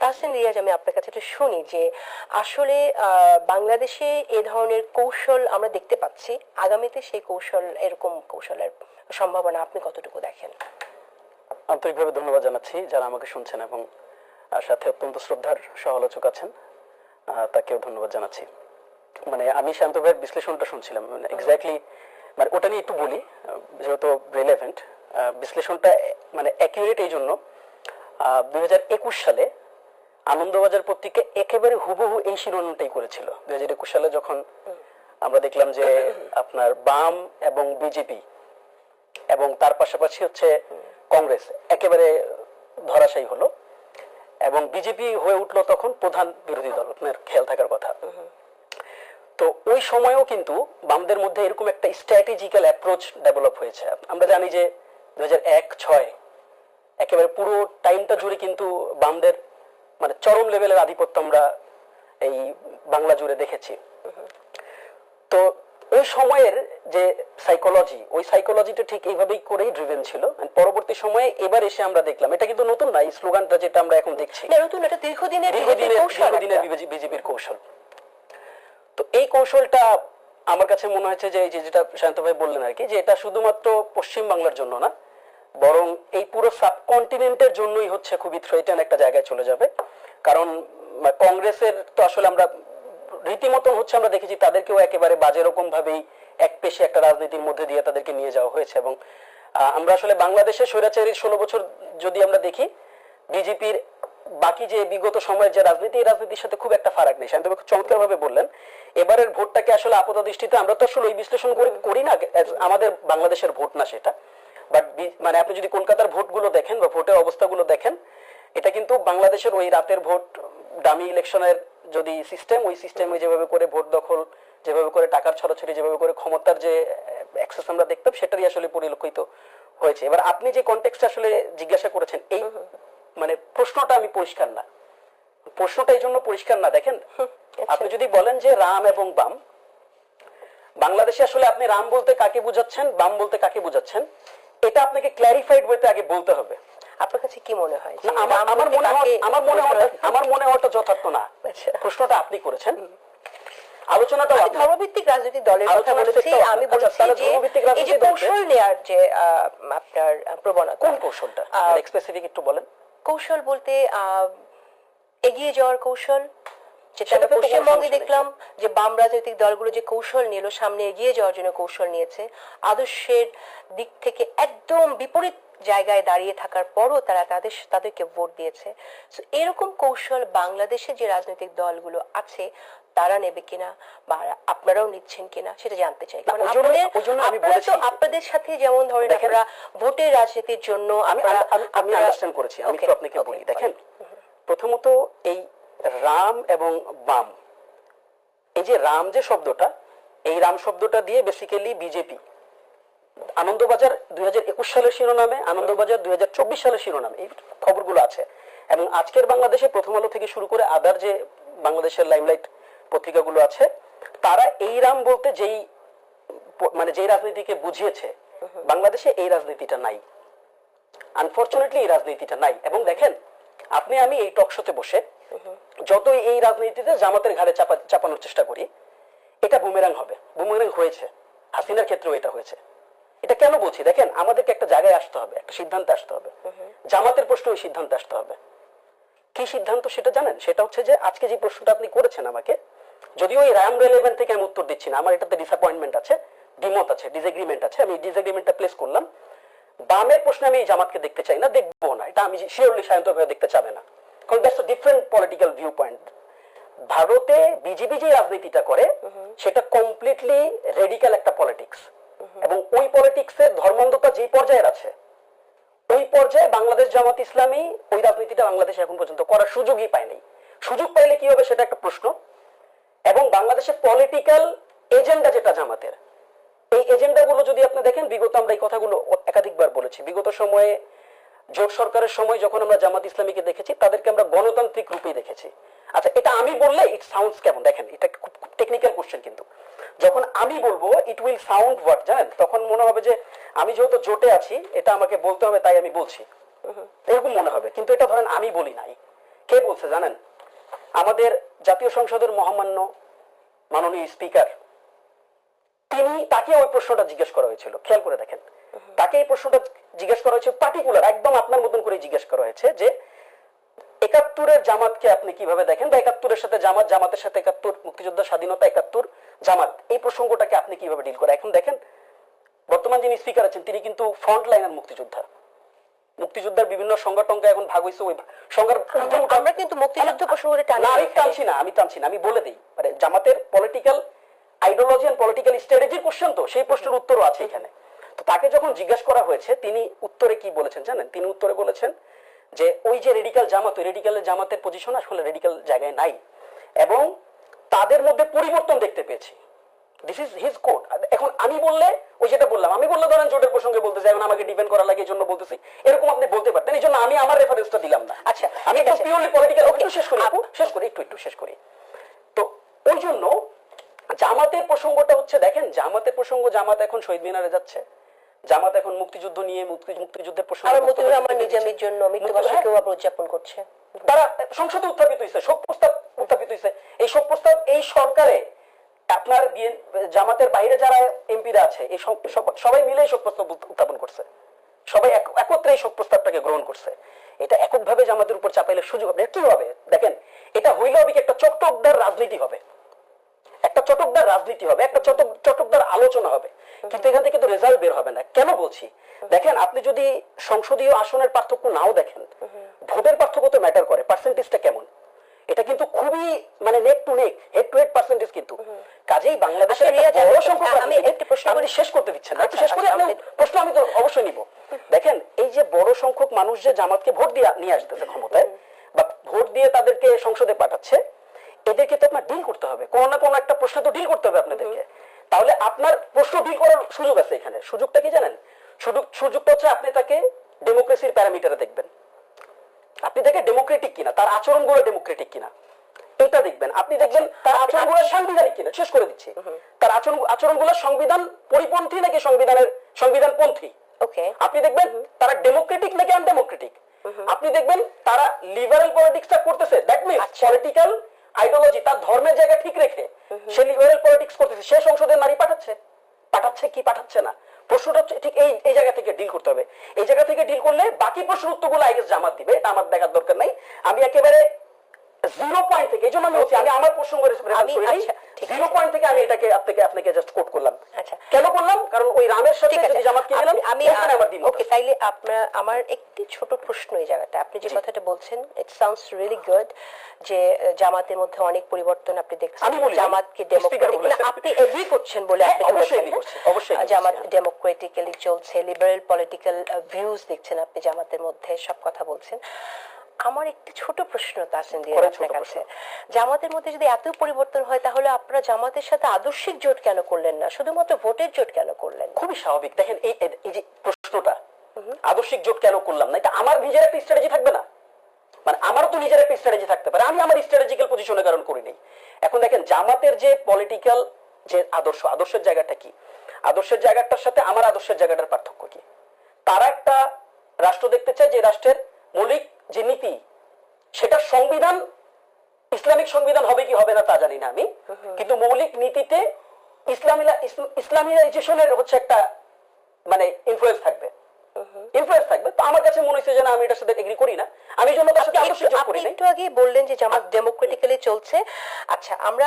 তাহসিন রিয়াজ, আমি আপনার কাছে একটু শুনি যে আসলে বাংলাদেশে এ ধরনের কৌশল আমরা দেখতে পাচ্ছি, আগামীতে সেই কৌশল, এরকম কৌশলের সম্ভাবনা আপনি কতটুকু দেখেন? আন্তরিকভাবে ধন্যবাদ জানাচ্ছি যারা আমাকে শুনছেন এবং সাথে অত্যন্ত শ্রদ্ধার সমালোচক আছেন, তাকেও ধন্যবাদ জানাচ্ছি। মানে আমি শান্ত ভাইয়ের বিশ্লেষণটা শুনছিলাম, মানে এক্স্যাক্টলি মানে ওটা নিয়ে একটু বলি যেহেতু রিলেভেন্ট। বিশ্লেষণটা মানে অ্যাকিউরেট এই জন্য, 2021 সালে আনন্দবাজার পত্রিকা একেবারে হুবহু এই শিরোনামটাই করেছিল। 2021 সালে যখন আমরা দেখলাম যে আপনার বাম এবং বিজেপি এবং তার পাশাপাশি হচ্ছে কংগ্রেস একেবারে ধরাশায়ী হলো এবং বিজেপি হয়ে উঠলো তখন প্রধান বিরোধী দল, আপনার খেয়াল থাকার কথা। তো ওই সময়েও কিন্তু বামদের মধ্যে এরকম একটা স্ট্র্যাটেজিক্যাল অ্যাপ্রোচ ডেভেলপ হয়েছে। আমরা জানি যে 2001-06 একেবারে পুরো টাইমটা জুড়ে কিন্তু বামদের মানে চরম লেভেলের আধিপত্য আমরা এই বাংলা জুড়ে দেখেছি। তো ওই সময়ের যে সাইকোলজি, ওই সাইকোলজিটা ঠিক এইভাবেই করেই ড্রিভেন ছিল। পরবর্তী সময়ে এবার এসে আমরা দেখলাম, এটা কিন্তু নতুন না, এই স্লোগানটা যেটা আমরা এখন দেখছি নতুন, এটা দীর্ঘদিনের বিজেপির কৌশল। তো এই কৌশলটা আমার কাছে মনে হয়েছে যে যেটা শান্ত ভাই বললেন আর কি, যে এটা শুধুমাত্র পশ্চিম বাংলার জন্য না, বরং এই পুরো সাবকন্টিনেন্টের জন্যই হচ্ছে খুবই থ্রেটেন একটা জায়গায় চলে যাবে। কারণ কংগ্রেসের তো আসলে আমরা রীতিমতন হচ্ছে আমরা দেখেছি তাদেরকেও একেবারে বাজে রকম ভাবেই এক পেশে একটা রাজনীতির মধ্যে দিয়ে তাদেরকে নিয়ে যাওয়া হয়েছে। এবং আমরা আসলে বাংলাদেশের স্বৈরাচারীর 16 বছর যদি আমরা দেখি, বিজেপির বাকি যে বিগত সময়ের যে রাজনীতি, এই রাজনীতির সাথে খুব একটা ফারাক নেই। শান্ত খুব চমৎকার ভাবে বললেন, এবারের ভোটটাকে আসলে আপাত দৃষ্টিতে আমরা তো আসলে ওই বিশ্লেষণ করি না, আমাদের বাংলাদেশের ভোট না সেটা, বাট মানে আপনি যদি কলকাতার ভোটগুলো দেখেন বা ভোটের অবস্থাগুলো দেখেন, এটা কিন্তু বাংলাদেশের ওই রাতের ভোট, ডামি ইলেকশনের যদি সিস্টেম, ওই সিস্টেমে যেভাবে করে ভোট দখল, যেভাবে করে টাকার ছড়াছড়ি, যেভাবে করে ক্ষমতার যে অ্যাক্সেস আমরা দেখতাম, সেটারই আসলে পরিলক্ষিত হয়েছে। এবার আপনি যে কনটেক্সট আসলে জিজ্ঞাসা করেছেন, এই মানে প্রশ্নটা আমি পরিষ্কার না, প্রশ্নটা এই জন্য পরিষ্কার না, দেখেন আপনি যদি বলেন যে রাম এবং বাম, বাংলাদেশে আসলে আপনি রাম বলতে কাকে বুঝাচ্ছেন, বাম বলতে কাকে বুঝাচ্ছেন, এটা আপনাকে ক্ল্যারিফাইড বলতে আগে বলতে হবে। আপনার কাছে কি মনে হয়? আমার মনে হওয়াটা যথার্থ না। প্রশ্নটা আপনি করেছেন, আলোচনাটা ধর্মভিত্তিক রাজনৈতিক দলের কথা বলেছি, আমি বলেছি যে এই যে কৌশল নেয়ার যে আপনার প্রবণতা, কোন কৌশলটা স্পেসিফিক একটু বলেন। কৌশল বলতে এগিয়ে যাওয়ার কৌশল, যেটা আমরা পশ্চিমবঙ্গে দেখলাম যে বাম রাজনৈতিক দলগুলো যে কৌশল নিল, সামনে এগিয়ে যাওয়ার জন্য কৌশল নিয়েছে, আদর্শের দিক থেকে একদম বিপরীত জায়গায় দাঁড়িয়ে থাকার পরও তাদেরকে ভোট দিয়েছে। এরকম কৌশল বাংলাদেশে যে রাজনৈতিক দলগুলো আছে তারা নেবে কিনা বা আপনারাও নিচ্ছেন কিনা সেটা জানতে চাই। কারণ আপনাদের সাথে যেমন ধরেন আপনারা ভোটের রাজনীতির জন্য আমি আন্ডারস্ট্যান্ড করেছি, আমি তো আপনাকে বলি, দেখেন প্রথমত এই রাম এবং বাম, এই যে রাম যে শব্দটা, এই রাম শব্দটা দিয়ে বেসিক্যালি বিজেপি আনন্দবাজার 2021 সালের শিরোনামে, আনন্দবাজার 2024 সালের শিরোনামে এই খবরগুলো আছে। এবং আজকের বাংলাদেশে প্রথম আলো থেকে শুরু করে আদার যে বাংলাদেশের লাইমলাইট পত্রিকাগুলো আছে, তারা এই রাম বলতে যেই মানে যেই রাজনীতিকে বুঝিয়েছে, বাংলাদেশে এই রাজনীতিটা নাই, আনফরচুনেটলি এই রাজনীতিটা নাই। এবং দেখেন আপনি আমি এই টকশোতে বসে যতই এই রাজনীতিতে জামাতের ঘাড়ে চাপানোর চেষ্টা করি, এটা বুমেরাং হবে, বুমেরাং হয়েছে, হাসিনার ক্ষেত্রেও এটা হয়েছে। এটা কেন বলছি, দেখেন আমাদেরকে একটা জায়গায় আসতে হবে, একটা সিদ্ধান্তে আসতে হবে। জামাতের প্রশ্ন ওই সিদ্ধান্তে আসতে হবে। কি সিদ্ধান্ত সেটা জানেন? সেটা হচ্ছে যে আজকে যে প্রশ্নটা আপনি করেছেন আমাকে, যদিও এই রাম রেলেভেন্ট থেকে আমি উত্তর দিচ্ছি না, আমার এটাতে ডিসঅ্যাপয়েন্টমেন্ট আছে, দ্বিমত আছে, ডিসএগ্রিমেন্ট আছে, আমি ডিসএগ্রিমেন্টটা প্লেস করলাম। বামের প্রশ্নে আমি জামাতকে দেখতে চাই না, দেখবো না, এটা আমি শিওরলি শান্ত ভাবে দেখতে চাবে না, কারণ that's a different political view point. ভারতে বিজেপি যে রাজনীতিটা করে সেটা কমপ্লিটলি রেডিক্যাল একটা পলিটিক্স, এবং ওই পলিটিক্সের ধর্মান্ধতা যে পর্যায়ের আছে, ওই পর্যায়ে বাংলাদেশ জামাত ইসলামী ওই রাজনীতিটা বাংলাদেশে এখন পর্যন্ত করার সুযোগই পায়নি। সুযোগ পাইলে কি হবে সেটা একটা প্রশ্ন। এবং বাংলাদেশের পলিটিক্যাল এজেন্ডা যেটা জামাতের, এই এজেন্ডাগুলো যদি আপনি দেখেন, বিগত আমরা এই কথাগুলো একাধিকবার বলেছি, বিগত সময়ে জোট সরকারের সময় যখন আমরা জামাত ইসলামীকে দেখেছি, তাদেরকে আমরা গণতান্ত্রিক রূপেই দেখেছি। আচ্ছা, এটা আমি বললে ইট সাউন্ডস কেমন, দেখেন এটা খুব টেকনিক্যাল কোশ্চেন, কিন্তু যখন আমি বলবো ইট উইল সাউন্ড হোয়াট, জানেন, তখন মনে হবে যে আমি যেহেতু জোটে আছি, এটা আমাকে বলতে হবে তাই আমি বলছি, এরকম মনে হবে। কিন্তু এটা ধরেন আমি বলি নাই, কে বলছে জানেন? আমাদের জাতীয় সংসদের মহামান্য মাননীয় স্পিকার, তাকে ওই প্রশ্নটা জিজ্ঞেস করা হয়েছিল। খেয়াল করে দেখেন, তাকে এই প্রশ্নটা জিজ্ঞেস করা হয়েছে পার্টিকুলার, একদম আপনার মতন করে জিজ্ঞেস করা হয়েছে যে ৭১-এর জামাতকে আপনি কিভাবে দেখেন, বা ৭১-এর সাথে জামাত, জামাতের সাথে ৭১, মুক্তিযোদ্ধা স্বাধীনতা, ৭১, জামাত, এই প্রসঙ্গটাকে আপনি কিভাবে ডিল করেন। এখন দেখেন বর্তমান যিনি স্পিকার আছেন তিনি কিন্তু ফ্রন্ট লাইনার মুক্তিযোদ্ধা। মুক্তিযোদ্ধার বিভিন্ন সংগঠনকে এখন ভাগ হয়েছে ওই আমরা কিন্তু মুক্তিযুদ্ধ প্রসঙ্গে আমি টানছি না, আমি বলে দিই, মানে জামাতের পলিটিক্যাল আইডিওলজি এন্ড পলিটিক্যাল স্ট্র্যাটেজির কোশ্চেন, তো সেই প্রশ্নের উত্তরও আছে এখানে। তো তাকে যখন জিজ্ঞাসা করা হয়েছে তিনি উত্তরে কি বলেছেন জানেন? তিনি উত্তরে বলেছেন যে ওই যে রেডিক্যাল জামাত, ওই রেডিক্যাল জামাতের পজিশন আসলে রেডিক্যাল জায়গায় নাই এবং তাদের মধ্যে পরিবর্তন দেখতে পেয়েছি। This is his code. এখন আমি বললে ওই যেটা বললাম, আমি বললে ধরেন জোটের প্রসঙ্গে বলতেছি, এখন আমাকে ডিপেন্ড করা লাগে এই জন্য বলতেছি, এরকম আপনি বলতে পারতেন, এই জন্য আমি আমার রেফারেন্সটা দিলাম না। আচ্ছা, আমি একটু পিওরলি পলিটিক্যাল, একটু শেষ করি আপু, শেষ করি, একটু শেষ করি। তো ওই জন্য জামাতের প্রসঙ্গটা হচ্ছে, দেখেন জামাতের প্রসঙ্গ, জামাত এখন শহীদ মিনারে যাচ্ছে, জামাত এখন মুক্তিযুদ্ধ নিয়ে মুক্তিযুদ্ধের প্রসঙ্গ, আমার নিজামের জন্য মৃত্যুবার্ষিকীও উদযাপন করছে, তারা সংসদে উত্থাপিত হয়েছে, শোক প্রস্তাব উত্থাপিত হয়েছে। এই শোক প্রস্তাব এই সরকারে আপনার জামাতের বাইরে যারা এমপিরা আছে এই সবাই মিলে শোক প্রস্তাব উত্থাপন করছে, সবাই একত্রে এই শোক প্রস্তাবটাকে গ্রহণ করছে। এটা এককভাবে জামাতের উপর চাপাইলে সুযোগ হবে কি হবে? দেখেন এটা হইলে হবে কি, একটা চটকদার রাজনীতি হবে, একটা চটকদার রাজনীতি হবে, একটা চটকদার আলোচনা হবে, কিন্তু এখান থেকে তো রেজাল্ট বের হবে না। কেন বলছি? দেখেন আপনি যদি সংসদীয় আসনের পার্থক্য নাও দেখেন, ভোটের পার্থক্য তো ম্যাটার করে, পার্সেন্টেজটা কেমন, এটা কিন্তু খুবই মানে নেক two neck, head to head percentage কিন্তু। কাজেই বাংলাদেশের বড় সংখ্যক, আমি একটি প্রশ্ন করে শেষ করতে দিচ্ছেন না, একটু শেষ করে আপনি প্রশ্ন আমি তো অবশ্যই নিব। দেখেন এই যে বড় সংখ্যক মানুষ যে জামাতকে ভোট দিয়ে নিয়ে আসতেছে ক্ষমতায়, বা ভোট দিয়ে তাদেরকে সংসদে পাঠাচ্ছে, এদেরকে তো আপনার ডিল করতে হবে, কোনো না কোনো একটা প্রশ্ন তো ডিল করতে হবে আপনাদেরকে। তাহলে আপনার প্রশ্ন ডিল করার সুযোগ আছে এখানে। সুযোগটা কি জানেন? সুযোগটা হচ্ছে আপনি তাকে ডেমোক্রেসির প্যারামিটারে দেখবেন, আপনি দেখেন ডেমোক্রেটিক কিনা, তার আচরণগুলো ডেমোক্রেটিক কিনা এটা দেখবেন। আপনি দেখবেন তার আচরণগুলো সাংবিধানিক কিনা, শেষ করে দিচ্ছি, তার আচরণগুলো সংবিধান পরিপন্থী নাকি সংবিধানপন্থী। আপনি দেখবেন তারা ডেমোক্রেটিক নাকি আনডেমোক্রেটিক। আপনি দেখবেন তারা লিবারেল পলিটিক্সটা করতেছে, দ্যাট মিন্স পলিটিক্যাল আইডিওলজি তার ধর্মের জায়গা ঠিক রেখে সে লিবারেল পলিটিক্স করতেছে, সে সংসদের নারী পাঠাচ্ছে কি পাঠাচ্ছে না, প্রশ্নটা ঠিক এই জায়গা থেকে ডিল করতে হবে। এই জায়গা থেকে ডিল করলে বাকি প্রশ্নের উত্তরগুলো আই গেস জামাত দিবে, এটা আমার দেখার দরকার নাই। আমি একেবারে 0 পয়েন্ট থেকে, এই জন্য আমি বলছি, আমি আমার প্রসঙ্গ রেফারেন্স করি, 0 পয়েন্ট থেকে আমি এটাকে আপনাকে জাস্ট কোট করলাম। আচ্ছা, কেন করলাম? কারণ ওই রামের সাথে যদি জামাতকে দিলাম, আমি আমার দিন। ওকে, তাইলে আমার একটি ছোট প্রশ্ন এই জায়গাটা, আপনি যে কথাটা বলছেন, ইট সাউন্ডস রিয়েলি গুড, যে জামাতের মধ্যে অনেক পরিবর্তন আপনি দেখছেন, জামাতকে ডেমোক্রেটিক, আপনি এগ্রি করছেন বলে আপনি অবশ্যই জামাত ডেমোক্রেটিক্যালি চলছে, লিবারেল পলিটিক্যাল ভিউজ দেখছেন আপনি জামাতের মধ্যে, সব কথা বলছেন। আমার একটি ছোট প্রশ্ন তাসিন দিয়ে আপনার কাছে, জামাতের মধ্যে যদি এত পরিবর্তন হয় তাহলে আপনারা জামাতের সাথে আদর্শিক জোট কেন করলেন না, শুধুমাত্র ভোটের জোট কেন করলেন? খুবই স্বাভাবিক। দেখেন এই যে প্রশ্নটা, আদর্শিক জোট কেন করলাম না, এটা আমার নিজের একটা স্ট্র্যাটেজি থাকবে না, মানে আমারও তো নিজের একটা স্ট্র্যাটেজি থাকতে পারে, আমি আমার স্ট্র্যাটেজিক্যাল পজিশনের কারণ করি নাই। এখন দেখেন জামাতের যে পলিটিক্যাল যে আদর্শের জায়গাটা কি, আদর্শের জায়গাটার সাথে আমার আদর্শের জায়গাটার পার্থক্য কি? তারা একটা রাষ্ট্র দেখতে চায় যে রাষ্ট্রের মৌলিক যে নীতি, সেটা সংবিধান, ইসলামিক সংবিধান হবে কি হবে না তা জানি না আমি, কিন্তু মৌলিক নীতিতে ইসলামিলাইজেশনের হচ্ছে একটা মানে ইনফ্লুয়েন্স থাকবে। তো আমার কাছে মনে হচ্ছে যে না, আমি এটার সাথে এগ্রি করি না, আমি জন্য তার সাথে আদর্শিক যোগ করি না। একটু আগে বললেন যে জামাত ডেমোক্রেটিক্যালি চলছে। আচ্ছা, আমরা